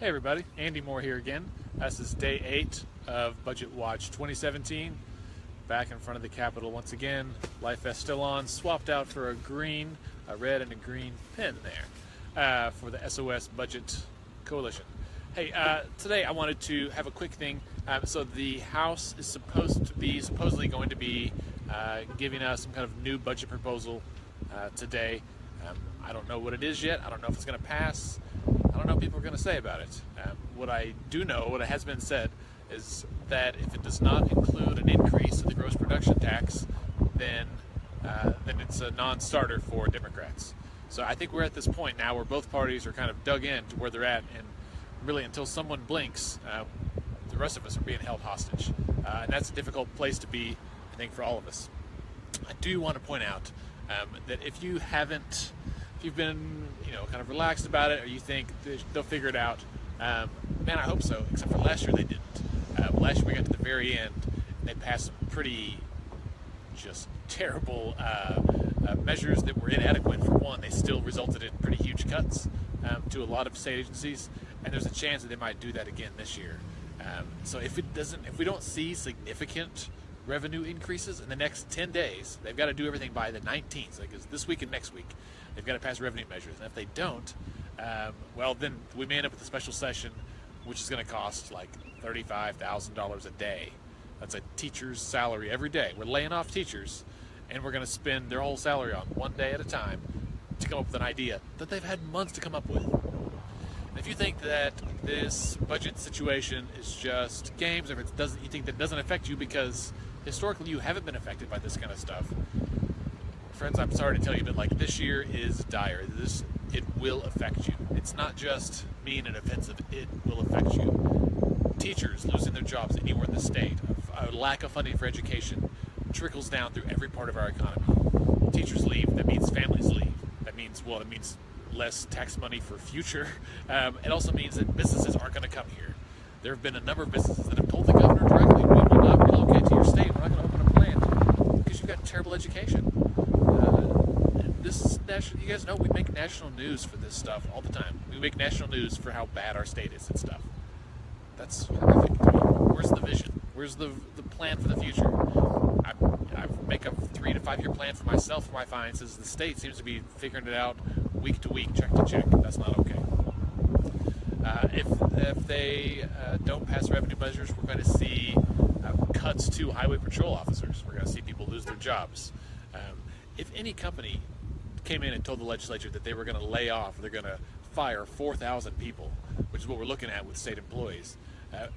Hey everybody, Andy Moore here again. This is day 8 of Budget Watch 2017. Back in front of the Capitol once again. Life vest still on, swapped out for a red and a green pin there for the SOS Budget Coalition. Hey, today I wanted to have a quick thing. So the House is supposedly going to be giving us some kind of new budget proposal today. I don't know what it is yet. I don't know if it's going to pass. I don't know what people are going to say about it. What I do know, what has been said, is that if it does not include an increase in the gross production tax, then it's a non-starter for Democrats. So I think we're at this point now where both parties are kind of dug in to where they're at, and really until someone blinks, the rest of us are being held hostage. And that's a difficult place to be, I think, for all of us. I do want to point out that if you've been, kind of relaxed about it, or you think they'll figure it out, man, I hope so, except for last year they didn't. Last year we got to the very end, and they passed some pretty just terrible measures that were inadequate. For one, they still resulted in pretty huge cuts to a lot of state agencies, and there's a chance that they might do that again this year. So if we don't see significant revenue increases in the next 10 days, they've got to do everything by the 19th, like it's this week and next week. They've got to pass revenue measures, and if they don't, well, then we may end up with a special session, which is going to cost like $35,000 a day. That's a teacher's salary every day. We're laying off teachers, and we're going to spend their whole salary on one day at a time to come up with an idea that they've had months to come up with. And if you think that this budget situation is just games, or if you think that doesn't affect you because historically you haven't been affected by this kind of stuff, friends, I'm sorry to tell you, but this year is dire. It will affect you. It's not just mean and offensive, it will affect you. Teachers losing their jobs anywhere in the state, a lack of funding for education trickles down through every part of our economy. Teachers leave, that means families leave. That means less tax money for future. It also means that businesses aren't going to come here. There have been a number of businesses that have told the governor directly, we will not relocate to your state, we're not going to open a plant because you've got terrible education. You guys know we make national news for this stuff all the time. We make national news for how bad our state is and stuff. That's horrific to me. Where's the vision? Where's the plan for the future? I make a 3 to 5 year plan for myself, for my finances. The state seems to be figuring it out week to week, check to check. That's not okay. If they don't pass revenue measures, we're going to see cuts to highway patrol officers. We're going to see people lose their jobs. If any company came in and told the legislature that they were going to lay off, they're going to fire 4,000 people, which is what we're looking at with state employees.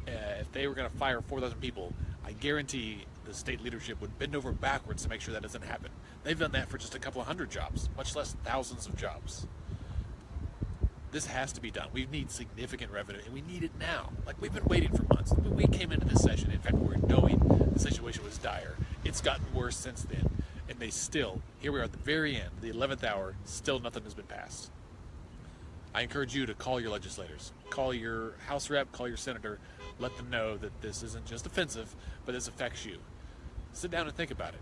If they were going to fire 4,000 people, I guarantee the state leadership would bend over backwards to make sure that doesn't happen. They've done that for just a couple of hundred jobs, much less thousands of jobs. This has to be done. We need significant revenue, and we need it now. We've been waiting for months. We came into this session in February knowing the situation was dire. It's gotten worse since then. And here we are at the very end, the 11th hour, still nothing has been passed. I encourage you to call your legislators, call your House rep, call your senator, let them know that this isn't just offensive, but this affects you. Sit down and think about it.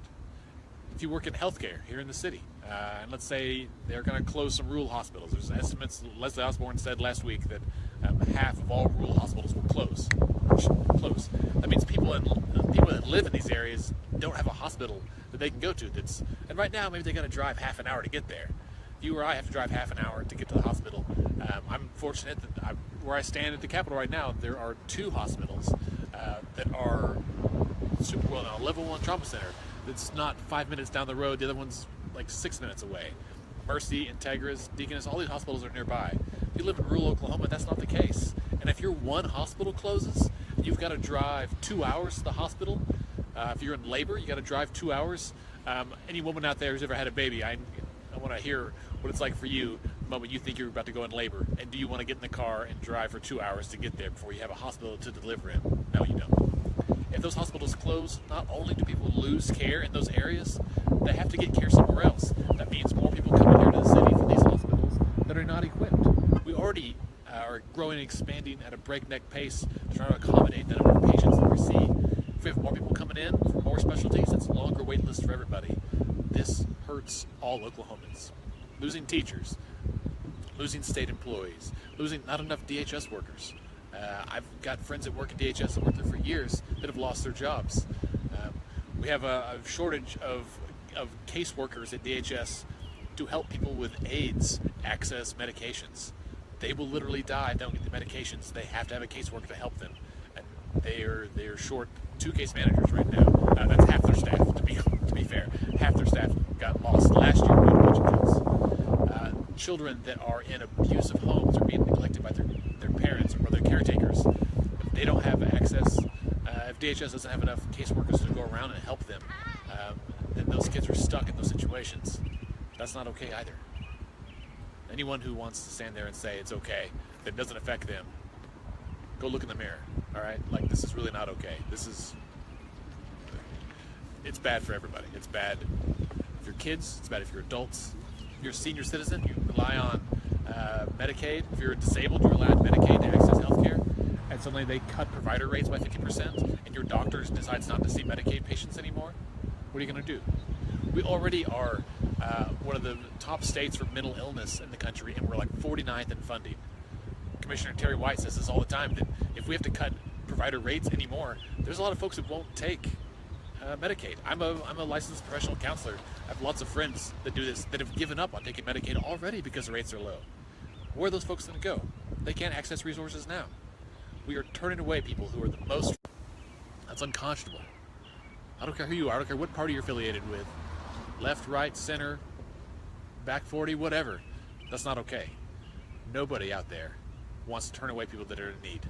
If you work in healthcare here in the city, and let's say they're going to close some rural hospitals. There's estimates, Leslie Osborne said last week that half of all rural hospitals will close. That means people that live in these areas don't have a hospital that they can go to. And right now, maybe they got to drive half an hour to get there. You or I have to drive half an hour to get to the hospital. I'm fortunate that where I stand at the Capitol right now, there are 2 hospitals that are super well known. Level 1 trauma center that's not 5 minutes down the road. The other one's 6 minutes away. Mercy, Integris, Deaconess, all these hospitals are nearby. If you live in rural Oklahoma, that's not the case. And if your one hospital closes, you've got to drive 2 hours to the hospital. If you're in labor, you got to drive 2 hours. Any woman out there who's ever had a baby, I want to hear what it's like for you the moment you think you're about to go in labor. And do you want to get in the car and drive for 2 hours to get there before you have a hospital to deliver in? No, you don't. If those hospitals close, not only do people lose care in those areas, they have to get care somewhere else. That means more people come in here to the city for these hospitals that are not equipped. We already are growing and expanding at a breakneck pace, trying to accommodate the number of patients that we see. If we have more people coming in for more specialties, it's a longer wait list for everybody. This hurts all Oklahomans. Losing teachers, losing state employees, losing not enough DHS workers. I've got friends that work at DHS that worked there for years that have lost their jobs. We have a shortage of caseworkers at DHS to help people with AIDS access medications. They will literally die if they don't get the medications. They have to have a caseworker to help them. And they are short 2 case managers right now. That's half their staff, to be fair. Half their staff got lost last year due to budget cuts. Children that are in abusive homes are being neglected by their parents or their caretakers. If they don't have access, if DHS doesn't have enough caseworkers to go around and help them, then those kids are stuck in those situations. That's not okay either. Anyone who wants to stand there and say it's okay, that it doesn't affect them, go look in the mirror, all right? Like, this is really not okay. It's bad for everybody. It's bad if you're kids, it's bad if you're adults. If you're a senior citizen, you rely on Medicaid. If you're disabled, you rely on Medicaid to access health care. And suddenly they cut provider rates by 50%, and your doctor decides not to see Medicaid patients anymore. What are you going to do? We already are one of the top states for mental illness in the country, and we're like 49th in funding. Commissioner Terry White says this all the time, that if we have to cut provider rates anymore, there's a lot of folks that won't take Medicaid. I'm a licensed professional counselor. I have lots of friends that do this, that have given up on taking Medicaid already because the rates are low. Where are those folks going to go? They can't access resources now. We are turning away people who are the most... That's unconscionable. I don't care who you are. I don't care what party you're affiliated with. Left, right, center, back 40, whatever. That's not okay. Nobody out there wants to turn away people that are in need.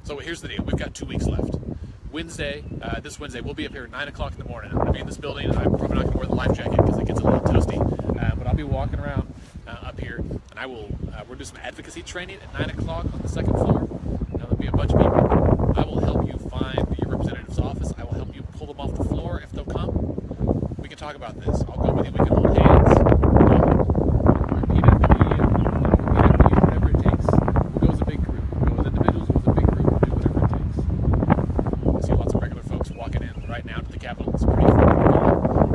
So here's the deal. We've got 2 weeks left. Wednesday, this Wednesday, we'll be up here at 9 o'clock in the morning. I'm going to be in this building. I'm probably not going to wear the life jacket because it gets a little toasty. But I'll be walking around up here, and I will, we'll do some advocacy training at 9 o'clock on the 2nd floor. Now, there'll be a bunch of people. I will help you find your representative's office. I will help you pull them off the floor if they'll come. We can talk about this. I'll go with you. We can hold hands. Repeat after me, whatever it takes. We'll go as a big group. We'll go as individuals, we'll go as a big group. We'll do whatever it takes. I see lots of regular folks walking in right now to the Capitol. It's pretty fun.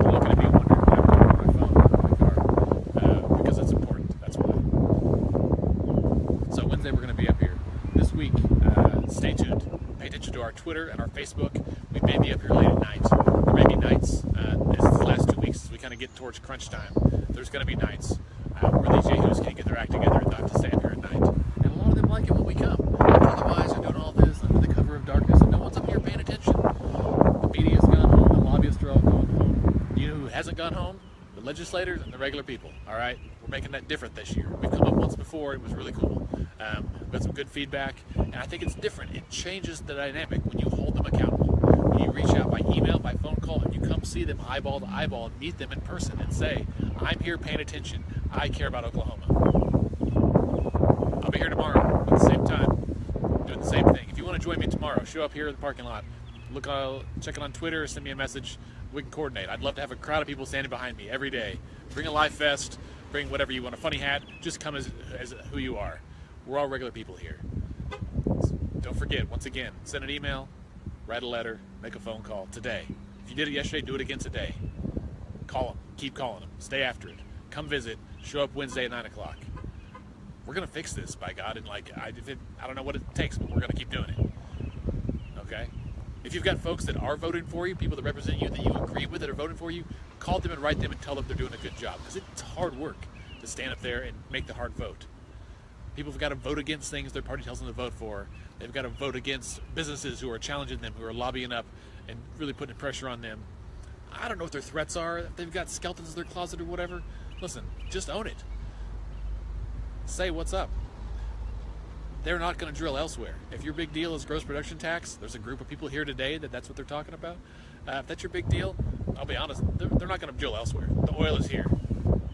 They're looking at me wondering why I'm talking on my phone in my car. Because it's important. That's why. So Wednesday we're going to be up here. This week, stay tuned. Pay attention to our Twitter and our Facebook. We may be up here late at night. There may be nights. These last 2 weeks, as we kind of get towards crunch time, there's going to be nights where these yahoos can't get their act together and have to stay up here at night. And a lot of them like it when we come. Otherwise, they're doing all this under the cover of darkness, and no one's up here paying attention. The media's gone home. The lobbyists are all gone home. You know who hasn't gone home? The legislators and the regular people. All right? We're making that different this year. We've come up once before. It was really cool. We got some good feedback, and I think it's different. It changes the dynamic when you hold them accountable. When you reach out by email, by phone call, and you come see them eyeball to eyeball and meet them in person and say, I'm here paying attention. I care about Oklahoma. I'll be here tomorrow at the same time, doing the same thing. If you want to join me tomorrow, show up here in the parking lot. Check it on Twitter, send me a message. We can coordinate. I'd love to have a crowd of people standing behind me every day. Bring a live vest, bring whatever you want, a funny hat. Just come as who you are. We're all regular people here. So don't forget, once again, send an email, write a letter, make a phone call today. If you did it yesterday, do it again today. Call them. Keep calling them. Stay after it. Come visit. Show up Wednesday at 9 o'clock. We're going to fix this, by God. And I don't know what it takes, but we're going to keep doing it. Okay? If you've got folks that are voting for you, people that represent you, that you agree with that are voting for you, call them and write them and tell them they're doing a good job. Because it's hard work to stand up there and make the hard vote. People have got to vote against things their party tells them to vote for. They've got to vote against businesses who are challenging them, who are lobbying up and really putting pressure on them. I don't know what their threats are. If they've got skeletons in their closet or whatever, listen, just own it. Say what's up. They're not going to drill elsewhere. If your big deal is gross production tax, there's a group of people here today that's what they're talking about. If that's your big deal, I'll be honest, they're not going to drill elsewhere. The oil is here.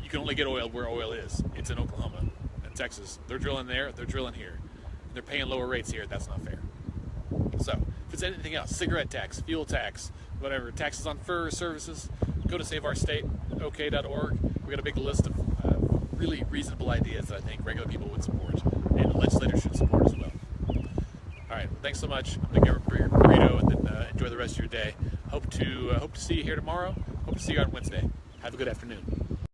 You can only get oil where oil is. It's in Oklahoma and Texas. They're drilling there, they're drilling here. They're paying lower rates here. That's not fair. So, if it's anything else, cigarette tax, fuel tax, whatever, taxes on fur services, go to saveourstate.ok.org. We've got a big list of really reasonable ideas that I think regular people would support, and legislators should support as well. All right, well, thanks so much. I'm going to get your burrito and then enjoy the rest of your day. Hope to see you here tomorrow. Hope to see you on Wednesday. Have a good afternoon.